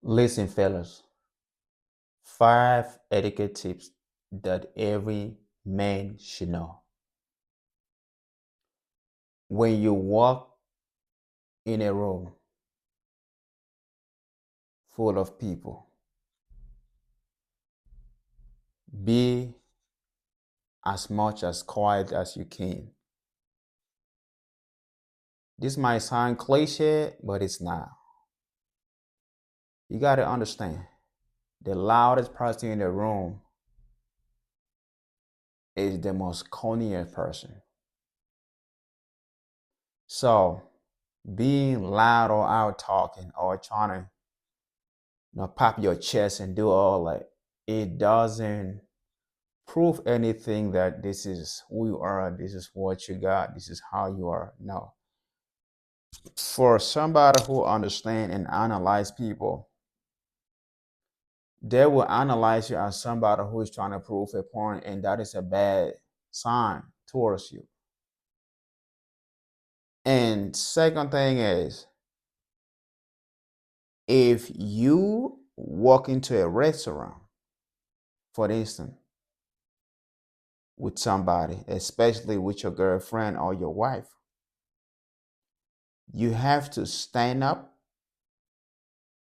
Listen, fellas, five etiquette tips that every man should know. When you walk in a room full of people, be as much as quiet as you can. This might sound cliche, but it's not. You got to understand the loudest person in the room is the most corniest person. So, being loud or out talking or trying to pop your chest and do all that, it doesn't prove anything that this is who you are, this is what you got, this is how you are. No. For somebody who understand and analyze people, they will analyze you as somebody who is trying to prove a point, and that is a bad sign towards you. And second thing is, if you walk into a restaurant, for instance, with somebody, especially with your girlfriend or your wife, you have to stand up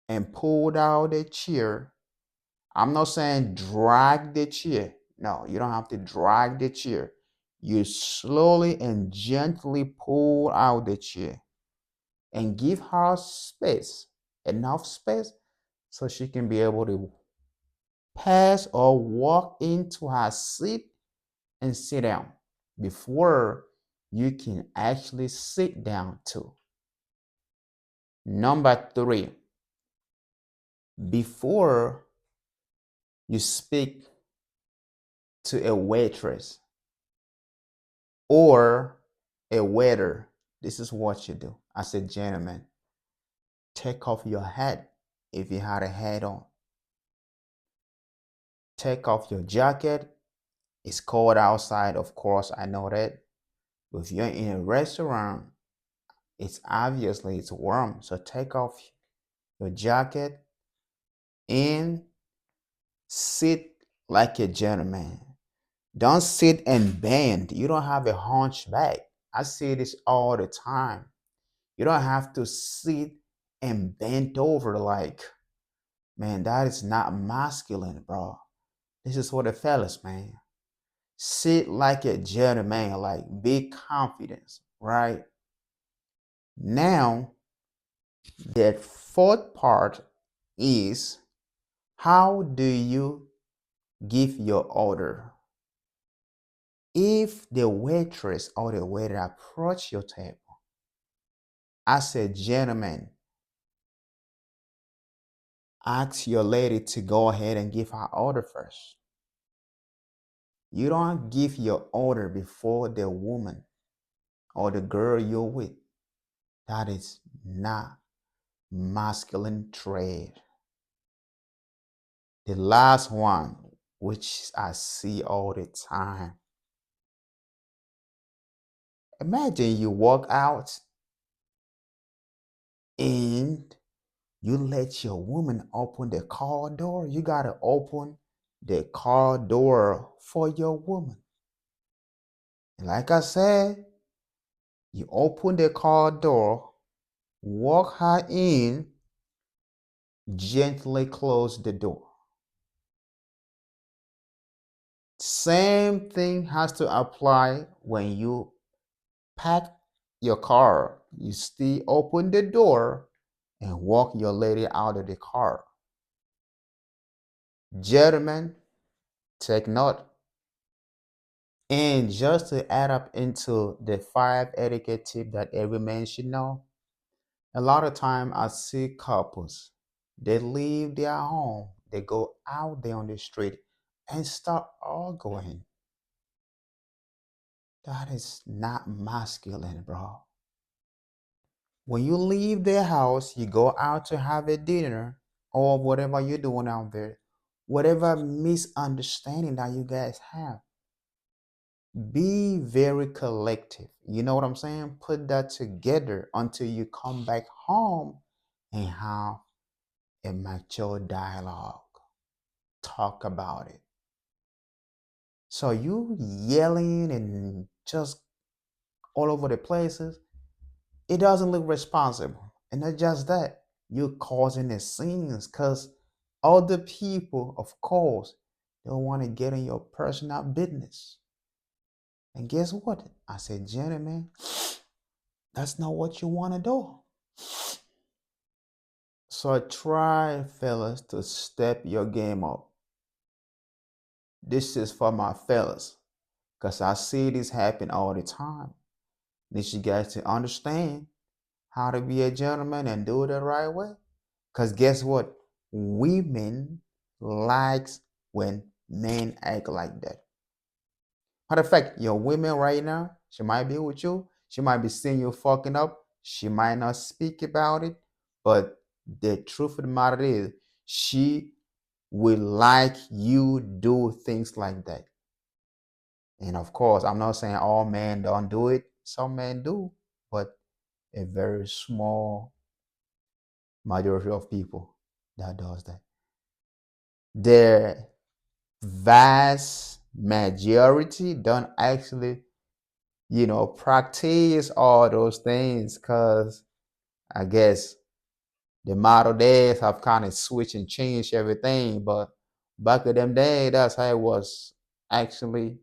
and pull down the chair. I'm not saying drag the chair. No, you don't have to drag the chair. You slowly and gently pull out the chair and give her space, enough space, so she can be able to pass or walk into her seat and sit down before you can actually sit down too. Number three, before you speak to a waitress or a waiter, this is what you do as a gentleman. Take off your hat if you had a hat on. Take off your jacket. It's cold outside, of course, I know that. But if you're in a restaurant, it's warm. So take off your jacket and sit like a gentleman. Don't sit and bend. You don't have a hunchback. I see this all the time. You don't have to sit and bend over like, man, that is not masculine, bro. This is for the fellas, man. Sit like a gentleman, like big confidence, right? Now, the fourth part is how do you give your order? If the waitress or the waiter approach your table as a gentleman, ask your lady to go ahead and give her order first. You don't give your order before the woman or the girl you're with. That is not masculine trait. The last one, which I see all the time. Imagine you walk out and you let your woman open the car door. You gotta open the car door for your woman. And like I said, you open the car door, walk her in, gently close the door. Same thing has to apply when you pack your car. You still open the door and walk your lady out of the car. Gentlemen, take note. And just to add up into the five etiquette tip that every man should know, a lot of time I see couples, they leave their home, they go out there on the street and start arguing. That is not masculine, bro. When you leave the house, you go out to have a dinner or whatever you're doing out there, whatever misunderstanding that you guys have, be very collective. You know what I'm saying? Put that together until you come back home and have a mature dialogue. Talk about it. So you yelling and just all over the places, it doesn't look responsible. And not just that, you're causing the scenes because other people, of course, don't want to get in your personal business. And guess what? I said, gentlemen, that's not what you want to do. So try, fellas, to step your game up. This is for my fellas, because I see this happen all the time. Need you guys to understand how to be a gentleman and do it the right way. Because guess what? Women likes when men act like that. Matter of fact, your women right now, she might be with you. She might be seeing you fucking up. She might not speak about it. But the truth of the matter is, she will like you do things like that. And of course, I'm not saying all men don't do it. Some men do, but a very small majority of people that does that. The vast majority don't actually, practice all those things because I guess the model days have kind of switched and changed everything. But back in them days, that's how it was actually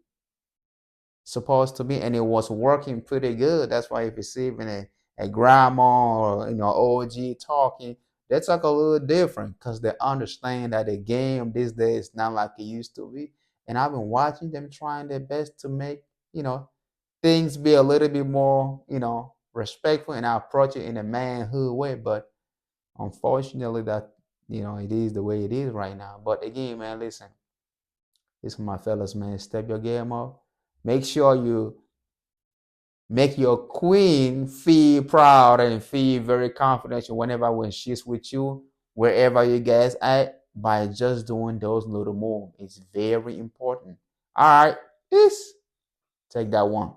supposed to be, and it was working pretty good. That's why if you see even a grandma or OG talking, they talk a little different because they understand that the game these days is not like it used to be. And I've been watching them trying their best to make you know things be a little bit more respectful, and I approach it in a manhood way. But unfortunately, that it is the way it is right now. But again, man, listen, this is my fellas, man. Step your game up. Make sure you make your queen feel proud and feel very confidential whenever when she's with you, wherever you guys at, by just doing those little moves. It's very important. All right, peace. Take that one.